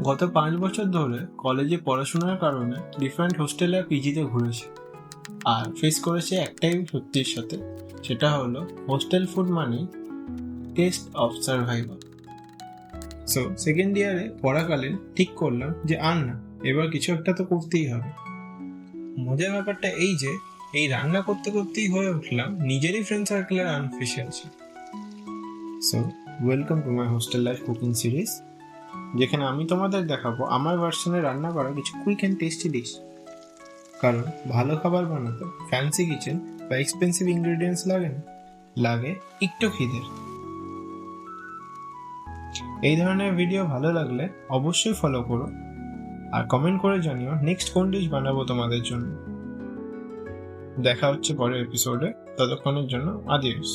গত 5 বছর ধরে কলেজে পড়াশোনার কারণে ডিফারেন্ট হোস্টেলে আর পিজিতে ঘুরেছি, আর ফেস করেছে একটাই সত্যির সাথে, সেটা হলো হোস্টেল ফুড মানেই test of survival. So second ইয়ারে পড়াকালীন ঠিক করলাম যে আর না, এবার কিছু একটা তো করতেই হবে। মজার ব্যাপারটা এই যে এই রান্না করতে করতেই হয়ে উঠলাম নিজেরই ফ্রেন্ড সার্কেলের আনফিশিয়ালছি। So welcome to my hostel life cooking series, যেখানে আমি তোমাদের দেখাবো আমার ভার্সনে রান্না করা কিছু কুইক অ্যান্ড টেস্টি ডিশ। কারণ ভালো খাবার বানাতে ফ্যান্সি কিচেন বা এক্সপেন্সিভ ইনগ্রেডিয়েন্টস লাগে না, লাগে একটু খিদের। এই ধরনের ভিডিও ভালো লাগলে অবশ্যই ফলো করো, আর কমেন্ট করে জানিও নেক্সট কোন ডিশ বানাবো তোমাদের জন্য। দেখা হচ্ছে পরের এপিসোডে, ততক্ষণের জন্য আদিওস।